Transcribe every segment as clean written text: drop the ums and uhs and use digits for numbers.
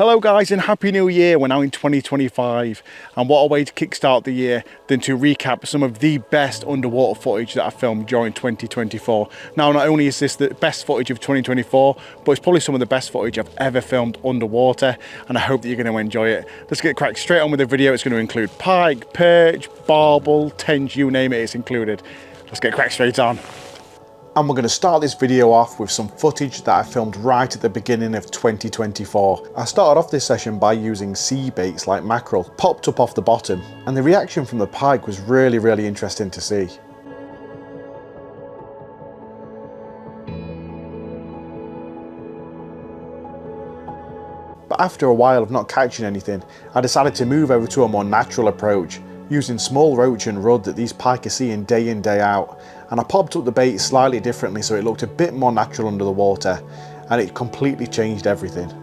Hello guys and Happy New Year. We're now in 2025 and what a way to kickstart the year than to recap some of the best underwater footage that I filmed during 2024. Now not only is this the best footage of 2024 but it's probably some of the best footage I've ever filmed underwater and I hope that you're going to enjoy it. Let's get cracked straight on with the video. It's going to include pike, perch, barbel, tench, you name it, it's included. Let's get cracked straight on. And we're going to start this video off with some footage that I filmed right at the beginning of 2024. I started off this session by using sea baits like mackerel, popped up off the bottom, and the reaction from the pike was really interesting to see. But after a while of not catching anything, I decided to move over to a more natural approach, using small roach and rudd that these pike are seeing day in day out, and I popped up the bait slightly differently so it looked a bit more natural under the water, and it completely changed everything.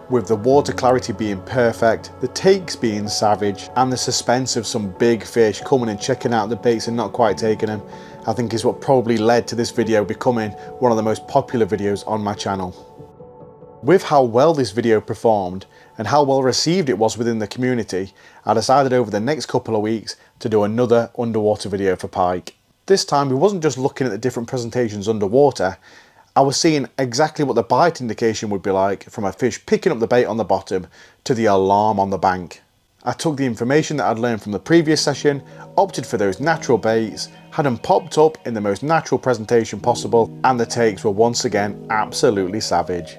With the water clarity being perfect, the takes being savage, and the suspense of some big fish coming and checking out the baits and not quite taking them, I think is what probably led to this video becoming one of the most popular videos on my channel. With how well this video performed and how well received it was within the community, I decided over the next couple of weeks to do another underwater video for pike. This time we wasn't just looking at the different presentations underwater, I was seeing exactly what the bite indication would be like from a fish picking up the bait on the bottom to the alarm on the bank. I took the information that I'd learned from the previous session, opted for those natural baits, had them popped up in the most natural presentation possible, and the takes were once again absolutely savage.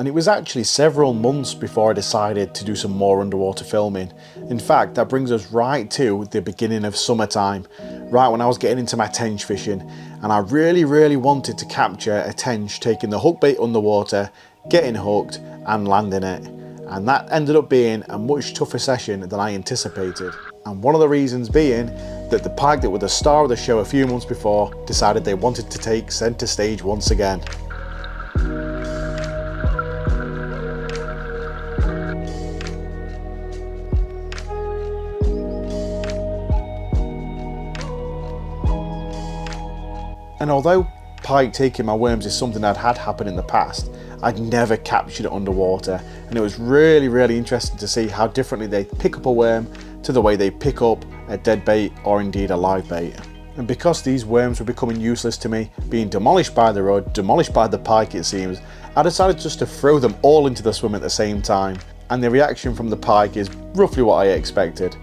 And it was actually several months before I decided to do some more underwater filming. In fact, that brings us right to the beginning of summertime, right when I was getting into my tench fishing, and I really wanted to capture a tench taking the hook bait underwater, getting hooked and landing it. And that ended up being a much tougher session than I anticipated. And one of the reasons being that the pike that were the star of the show a few months before decided they wanted to take centre stage once again. And although pike taking my worms is something that had happened in the past, I'd never captured it underwater, and it was really interesting to see how differently they pick up a worm to the way they pick up a dead bait or indeed a live bait. And because these worms were becoming useless to me, being demolished by the rod, demolished by the pike it seems, I decided just to throw them all into the swim at the same time, and the reaction from the pike is roughly what I expected.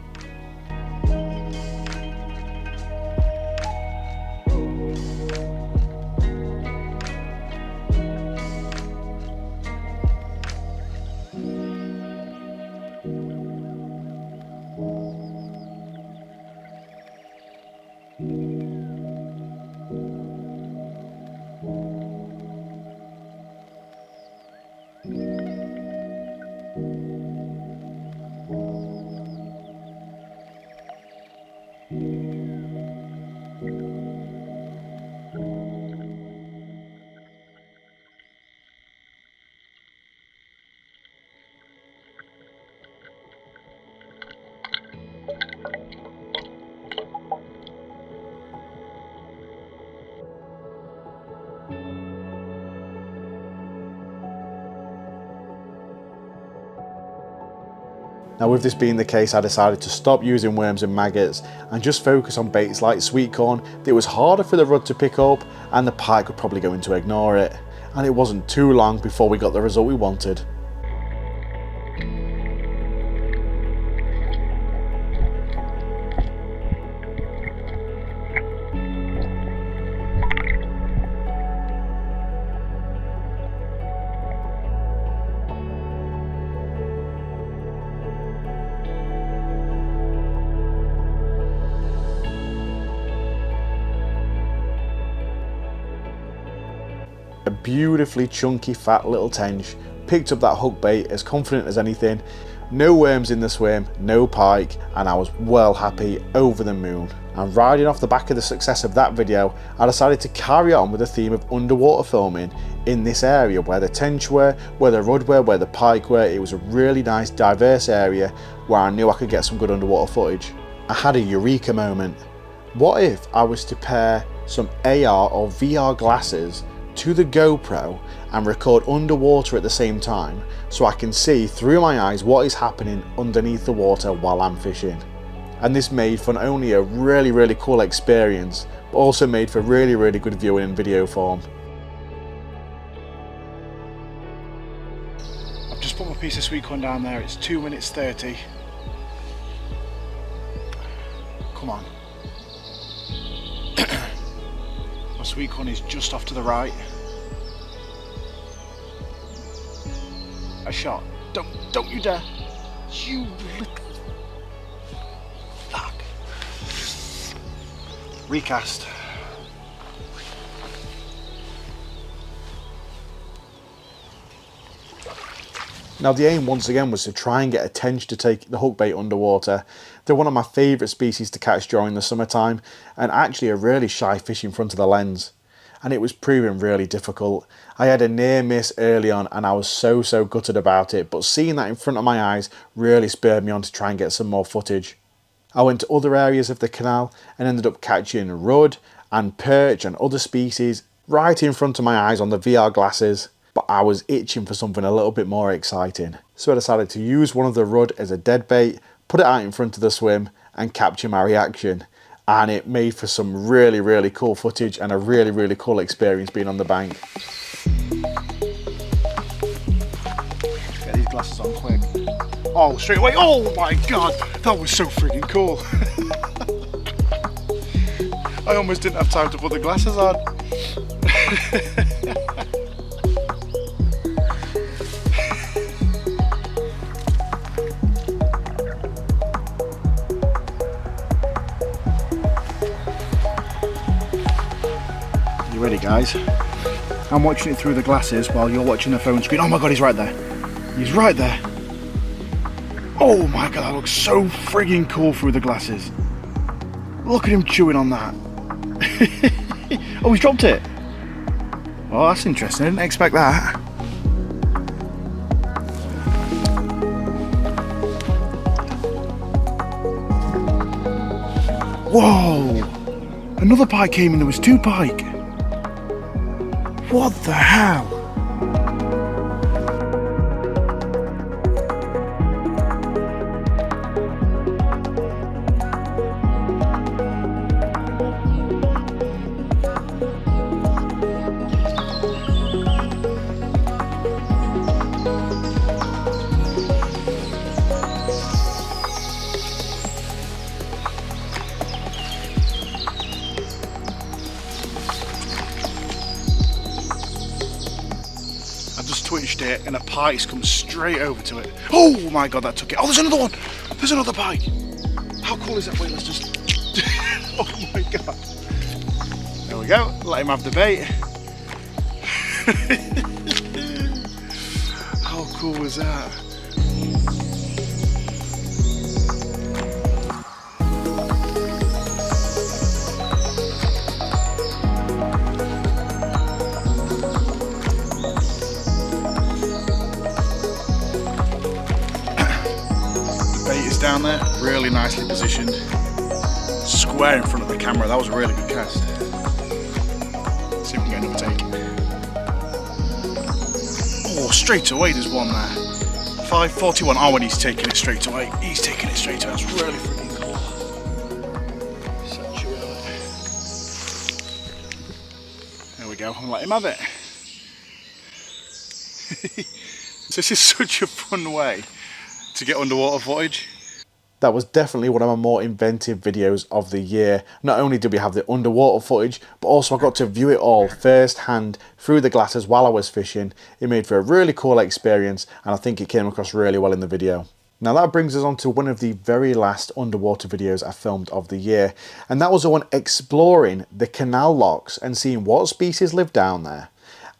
Now with this being the case, I decided to stop using worms and maggots and just focus on baits like sweet corn that was harder for the rod to pick up and the pike were probably going to ignore it. And it wasn't too long before we got the result we wanted. A beautifully chunky fat little tench, picked up that hook bait as confident as anything, no worms in the swim, no pike, and I was well happy, over the moon. And riding off the back of the success of that video, I decided to carry on with the theme of underwater filming in this area where the tench were, where the rod were, where the pike were. It was a really nice diverse area where I knew I could get some good underwater footage. I had a eureka moment. What if I was to pair some AR or VR glasses to the GoPro and record underwater at the same time so I can see through my eyes what is happening underneath the water while I'm fishing? And this made for not only a really cool experience, but also made for really good viewing in video form. I've just put my piece of sweet corn down there. It's 2 minutes 30. Come on. My sweet corn is just off to the right. A shot. Don't you dare. You little fuck. Recast. Now the aim once again was to try and get a tench to take the hook bait underwater. They're one of my favourite species to catch during the summertime and actually a really shy fish in front of the lens. And it was proving really difficult. I had a near miss early on and I was so gutted about it, but seeing that in front of my eyes really spurred me on to try and get some more footage. I went to other areas of the canal and ended up catching rudd and perch and other species right in front of my eyes on the VR glasses, but I was itching for something a little bit more exciting. So I decided to use one of the rudd as a dead bait, put it out in front of the swim and capture my reaction. And it made for some really cool footage and a really cool experience being on the bank. Get these glasses on quick. Oh, straight away. Oh my god, that was so freaking cool. I almost didn't have time to put the glasses on. You ready, guys? I'm watching it through the glasses while you're watching the phone screen. Oh my god, he's right there. He's right there. Oh my god, that looks so frigging cool through the glasses. Look at him chewing on that. Oh, he's dropped it. Oh, that's interesting. I didn't expect that. Whoa! Another pike came in. There was 2 pike. What the hell? I just twitched it and a pike's come straight over to it. Oh my god, that took it. Oh, there's another one. There's another pike. How cool is that? Wait, let's just... Oh my god. There we go. Let him have the bait. How cool was that? Down there, really nicely positioned, square in front of the camera. That was a really good cast. Let's see if we can get another take. Oh, straight away there's one there. 541. Oh, and he's taking it straight away. He's taking it straight away. That's really freaking cool. Such a relic. There we go. I'm gonna let him have it. This is such a fun way to get underwater footage. That was definitely one of my more inventive videos of the year. Not only did we have the underwater footage, but also I got to view it all firsthand through the glasses while I was fishing. It made for a really cool experience, and I think it came across really well in the video. Now that brings us on to one of the very last underwater videos I filmed of the year, and that was the one exploring the canal locks and seeing what species live down there,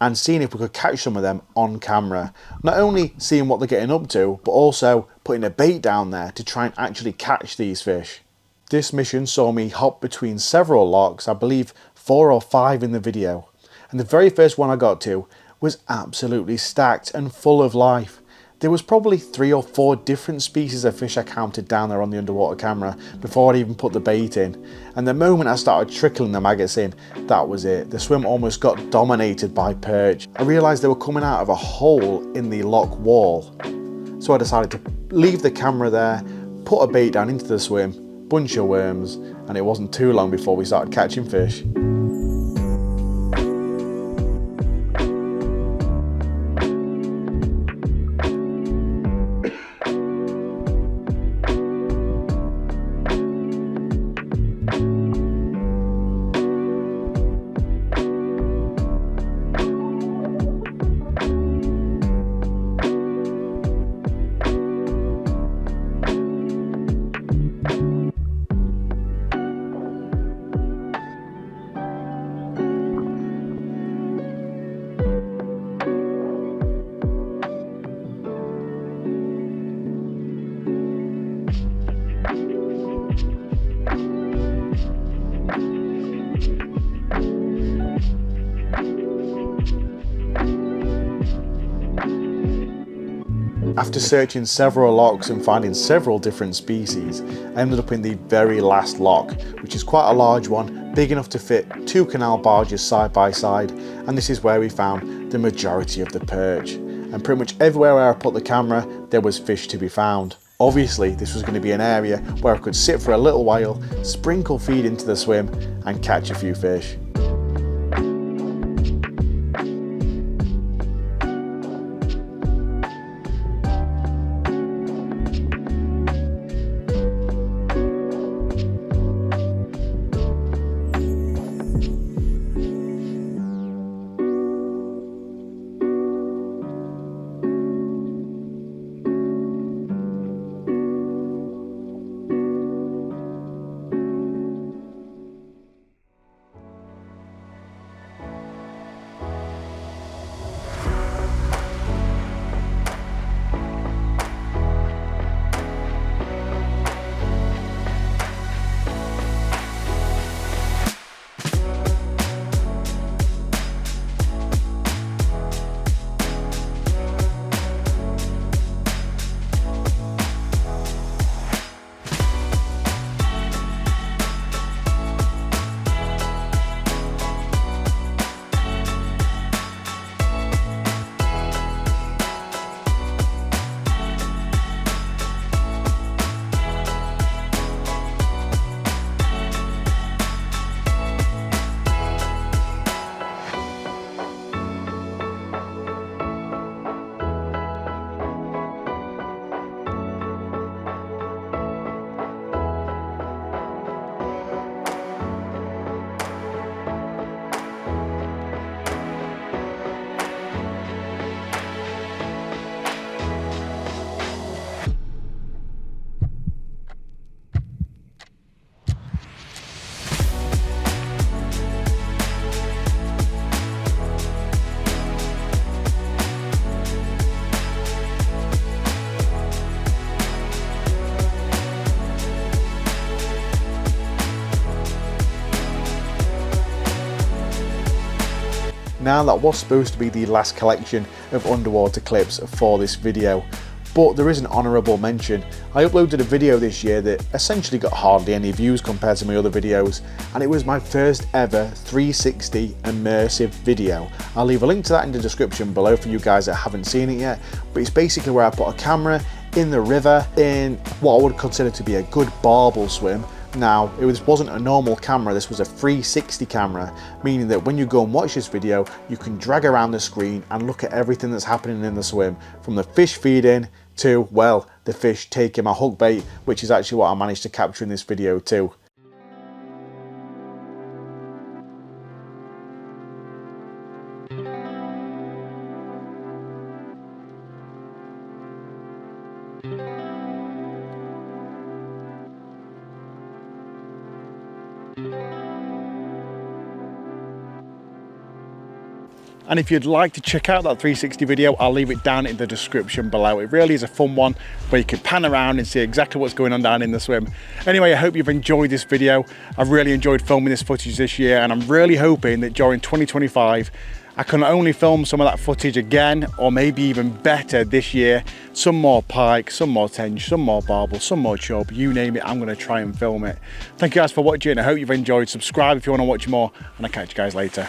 and seeing if we could catch some of them on camera. Not only seeing what they're getting up to, but also putting a bait down there to try and actually catch these fish. This mission saw me hop between several locks, I believe 4 or 5 in the video. And the very first one I got to was absolutely stacked and full of life. There was probably 3 or 4 different species of fish I counted down there on the underwater camera before I'd even put the bait in. And the moment I started trickling the maggots in, that was it. The swim almost got dominated by perch. I realised they were coming out of a hole in the lock wall. So I decided to leave the camera there, put a bait down into the swim, bunch of worms, and it wasn't too long before we started catching fish. After searching several locks and finding several different species, I ended up in the very last lock, which is quite a large one, big enough to fit 2 canal barges side by side, and this is where we found the majority of the perch. And pretty much everywhere where I put the camera, there was fish to be found. Obviously, this was going to be an area where I could sit for a little while, sprinkle feed into the swim, and catch a few fish. Now that was supposed to be the last collection of underwater clips for this video, but there is an honourable mention. I uploaded a video this year that essentially got hardly any views compared to my other videos, and it was my first ever 360 immersive video. I'll leave a link to that in the description below for you guys that haven't seen it yet, but it's basically where I put a camera in the river in what I would consider to be a good barbel swim. Now, wasn't a normal camera, this was a 360 camera, meaning that when you go and watch this video, you can drag around the screen and look at everything that's happening in the swim, from the fish feeding to, well, the fish taking my hook bait, which is actually what I managed to capture in this video too. And if you'd like to check out that 360 video, I'll leave it down in the description below. It really is a fun one where you can pan around and see exactly what's going on down in the swim. Anyway, I hope you've enjoyed this video. I've really enjoyed filming this footage this year, and I'm really hoping that during 2025, I can not only film some of that footage again, or maybe even better this year. Some more pike, some more tench, some more barbel, some more chub, you name it, I'm going to try and film it. Thank you guys for watching. I hope you've enjoyed. Subscribe if you want to watch more, and I'll catch you guys later.